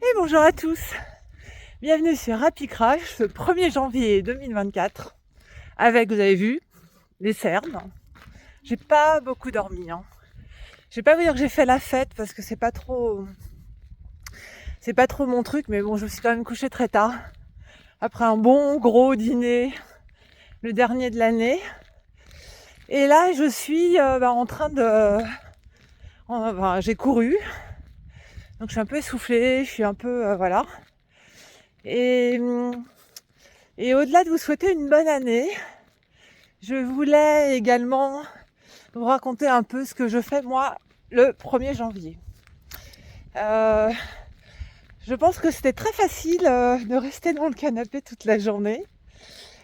Et bonjour à tous, bienvenue sur Happy Crash ce 1er janvier 2024 avec, vous avez vu, les cernes. J'ai pas beaucoup dormi, hein. Je vais pas vous dire que j'ai fait la fête parce que c'est pas trop mon truc, mais bon, je me suis quand même couchée très tard après un bon gros dîner, le dernier de l'année. Et là, je suis en train de... j'ai couru, donc je suis un peu essoufflée, je suis un peu... voilà. Et au-delà de vous souhaiter une bonne année, je voulais également vous raconter un peu ce que je fais moi le 1er janvier. Je pense que c'était très facile de rester dans le canapé toute la journée,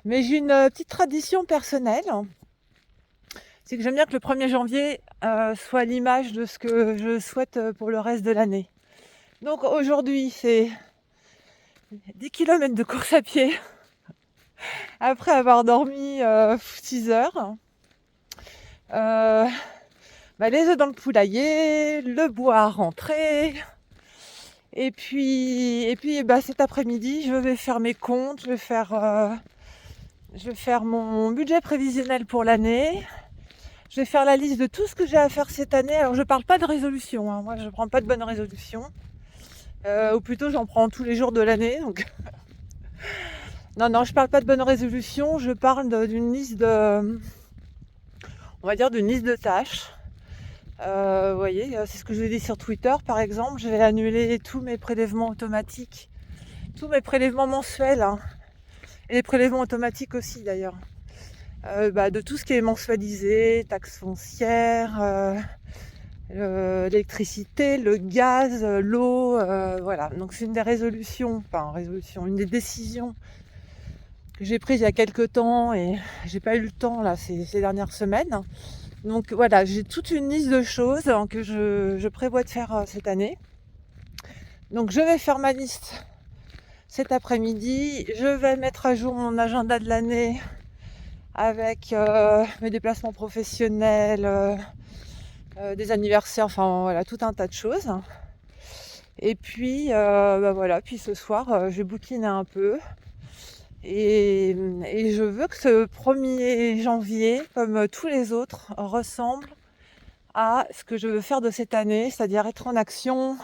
mais j'ai une petite tradition personnelle. C'est que j'aime bien que le 1er janvier soit l'image de ce que je souhaite pour le reste de l'année. Donc aujourd'hui, c'est 10 km de course à pied après avoir dormi 6 heures. Les œufs dans le poulailler, le bois à rentrer. Et puis cet après-midi, je vais faire mes comptes, je vais faire mon budget prévisionnel pour l'année. Je vais faire la liste de tout ce que j'ai à faire cette année. Alors je parle pas de résolution, hein. Moi je prends pas de bonnes résolutions. Ou plutôt j'en prends tous les jours de l'année. Donc non, je parle pas de bonnes résolutions, je parle d'une liste de... On va dire d'une liste de tâches. Vous voyez, c'est ce que je vous ai dit sur Twitter par exemple. Je vais annuler tous mes prélèvements automatiques, tous mes prélèvements mensuels, hein, et les prélèvements automatiques aussi d'ailleurs. De tout ce qui est mensualisé, taxes foncières, l'électricité, le gaz, l'eau, voilà. Donc c'est une des une des décisions que j'ai prises il y a quelques temps et j'ai pas eu le temps là ces dernières semaines. Donc voilà, j'ai toute une liste de choses que je prévois de faire cette année. Donc je vais faire ma liste cet après-midi. Je vais mettre à jour mon agenda de l'année avec mes déplacements professionnels, des anniversaires, enfin voilà, tout un tas de choses. Et puis puis ce soir, je bouquine un peu. Et je veux que ce 1er janvier, comme tous les autres, ressemble à ce que je veux faire de cette année, c'est-à-dire être en action,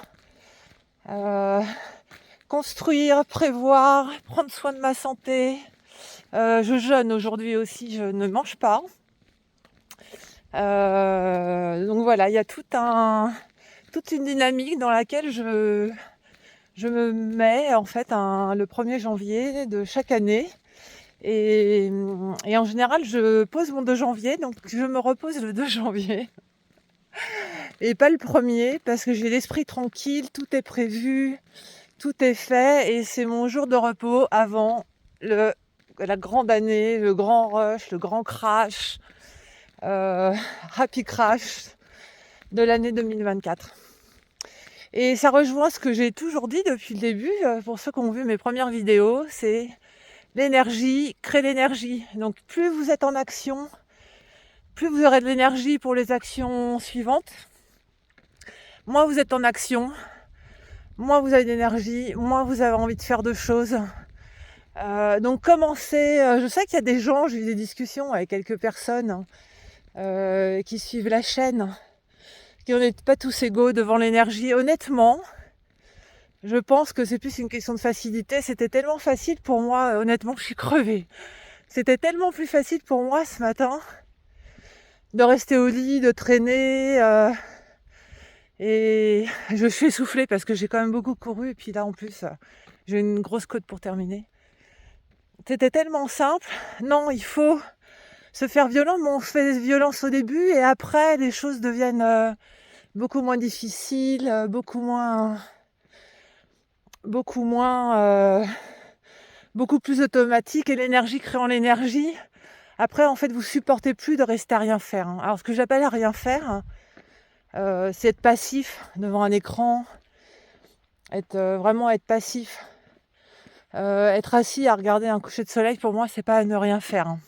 construire, prévoir, prendre soin de ma santé. Je jeûne aujourd'hui aussi, je ne mange pas. Donc voilà, il y a toute une dynamique dans laquelle je me mets en fait le 1er janvier de chaque année. Et en général, je pose mon 2 janvier, donc je me repose le 2 janvier. Et pas le 1er, parce que j'ai l'esprit tranquille, tout est prévu, tout est fait, et c'est mon jour de repos avant la grande année, le grand rush, le grand crash, happy crash de l'année 2024. Et ça rejoint ce que j'ai toujours dit depuis le début, pour ceux qui ont vu mes premières vidéos, c'est l'énergie crée l'énergie. Donc plus vous êtes en action, plus vous aurez de l'énergie pour les actions suivantes. Moins vous êtes en action, moins vous avez d'énergie, moins vous avez envie de faire de choses. Donc commencez, je sais qu'il y a des gens, j'ai eu des discussions avec quelques personnes qui suivent la chaîne, qui n'en est pas tous égaux devant l'énergie. Honnêtement, je pense que c'est plus une question de facilité. C'était tellement facile pour moi, honnêtement, je suis crevée. C'était tellement plus facile pour moi ce matin de rester au lit, de traîner. Et je suis essoufflée parce que j'ai quand même beaucoup couru. Et puis là, en plus, j'ai une grosse côte pour terminer. C'était tellement simple. Non, il faut se faire violence. Mais on fait violence au début et après, les choses deviennent beaucoup moins difficiles, beaucoup plus automatiques. Et l'énergie créant l'énergie. Après, en fait, vous supportez plus de rester à rien faire, hein. Alors, ce que j'appelle à rien faire, c'est être passif devant un écran, vraiment être passif. Être assis à regarder un coucher de soleil, pour moi, c'est pas ne rien faire, hein.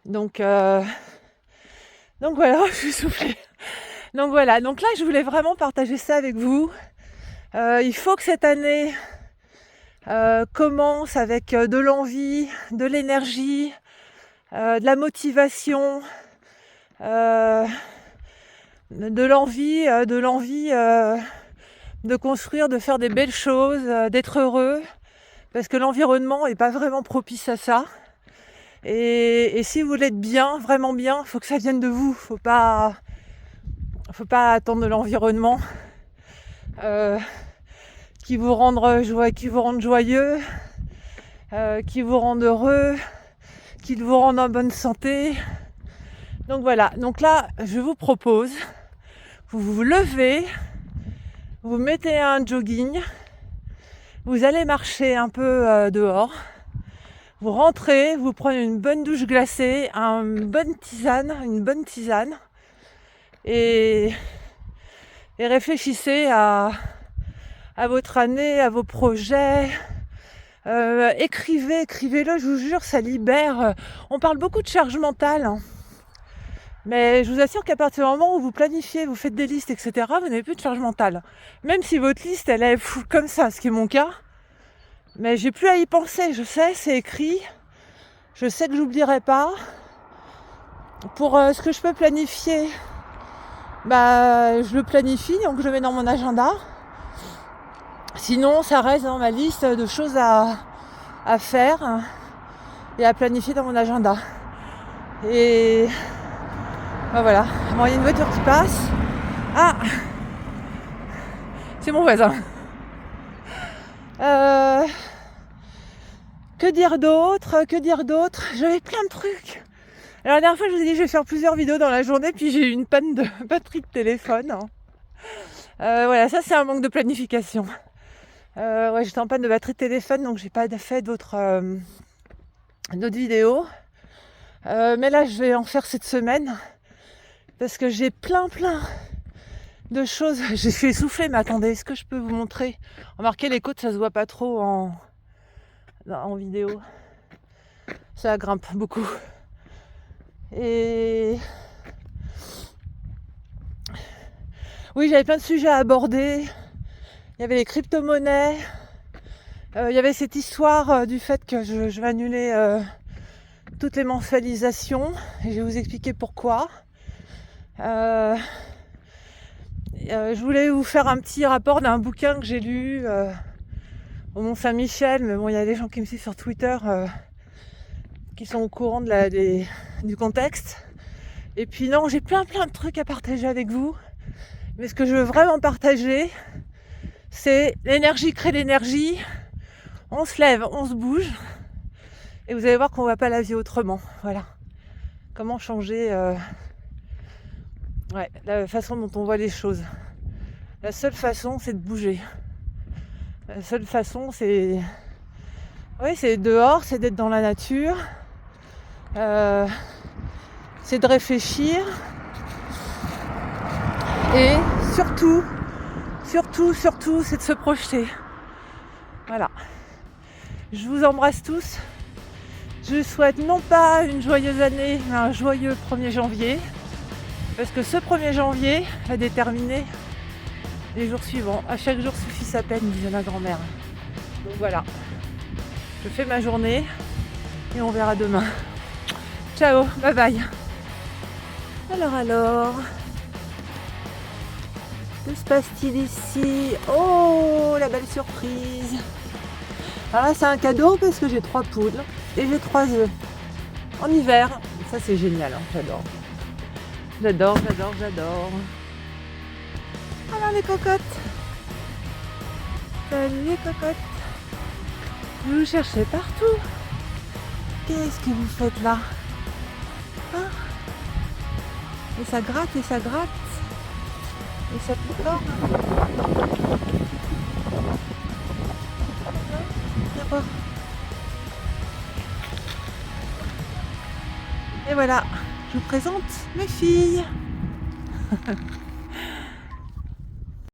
Donc voilà, je suis soufflée. Donc voilà, donc là, je voulais vraiment partager ça avec vous. Il faut que cette année commence avec de l'envie, de l'énergie, de la motivation, de l'envie de construire, de faire des belles choses, d'être heureux, parce que l'environnement n'est pas vraiment propice à ça. Et si vous voulez être bien, vraiment bien, il faut que ça vienne de vous. Faut pas attendre de l'environnement qui vous rende joyeux, qui vous rende heureux, qui vous rende en bonne santé. Donc voilà, donc là je vous propose, vous vous levez, vous mettez un jogging, vous allez marcher un peu dehors, vous rentrez, vous prenez une bonne douche glacée, une bonne tisane et réfléchissez à votre année, à vos projets. Écrivez-le, je vous jure, ça libère. On parle beaucoup de charge mentale, hein. Mais je vous assure qu'à partir du moment où vous planifiez, vous faites des listes, etc., vous n'avez plus de charge mentale. Même si votre liste, elle est comme ça, ce qui est mon cas. Mais j'ai plus à y penser, je sais, c'est écrit. Je sais que j'oublierai pas. Pour ce que je peux planifier, je le planifie, donc je le mets dans mon agenda. Sinon, ça reste dans ma liste de choses à faire et à planifier dans mon agenda. Et voilà. Bon, il y a une voiture qui passe. Ah, c'est mon voisin. Que dire d'autre J'avais plein de trucs. Alors la dernière fois, je vous ai dit que je vais faire plusieurs vidéos dans la journée, puis j'ai eu une panne de batterie de téléphone. Voilà, ça c'est un manque de planification. J'étais en panne de batterie de téléphone, donc j'ai pas fait d'autres vidéos. Mais là, je vais en faire cette semaine parce que j'ai plein de choses. J'ai fait essouffler, mais attendez, est-ce que je peux vous montrer? Remarquez, les côtes, ça se voit pas trop en vidéo. Ça grimpe beaucoup. Et oui, j'avais plein de sujets à aborder. Il y avait les crypto-monnaies. Il y avait cette histoire du fait que je vais annuler toutes les mensualisations. Et je vais vous expliquer pourquoi. Je voulais vous faire un petit rapport d'un bouquin que j'ai lu au Mont-Saint-Michel. Mais bon, il y a des gens qui me suivent sur Twitter qui sont au courant du contexte. Et puis non, j'ai plein de trucs à partager avec vous. Mais ce que je veux vraiment partager, c'est l'énergie crée l'énergie. On se lève, on se bouge. Et vous allez voir qu'on ne voit pas la vie autrement. Voilà. Comment changer la façon dont on voit les choses. La seule façon, c'est de bouger. La seule façon, c'est dehors, c'est d'être dans la nature. C'est de réfléchir. Et surtout, c'est de se projeter. Voilà. Je vous embrasse tous. Je vous souhaite non pas une joyeuse année, mais un joyeux 1er janvier. Parce que ce 1er janvier va déterminer les jours suivants. À chaque jour suffit sa peine, disait ma grand-mère. Donc voilà. Je fais ma journée et on verra demain. Ciao, bye bye. Alors. Que se passe-t-il ici? Oh, la belle surprise. Alors là, c'est un cadeau parce que j'ai 3 poules et j'ai 3 œufs. En hiver. Ça, c'est génial, hein. J'adore. Alors les cocottes. Salut les cocottes. Vous nous cherchez partout. Qu'est-ce que vous faites là? Hein? Et ça gratte. Et ça picore. D'accord. Et voilà, je vous présente mes filles.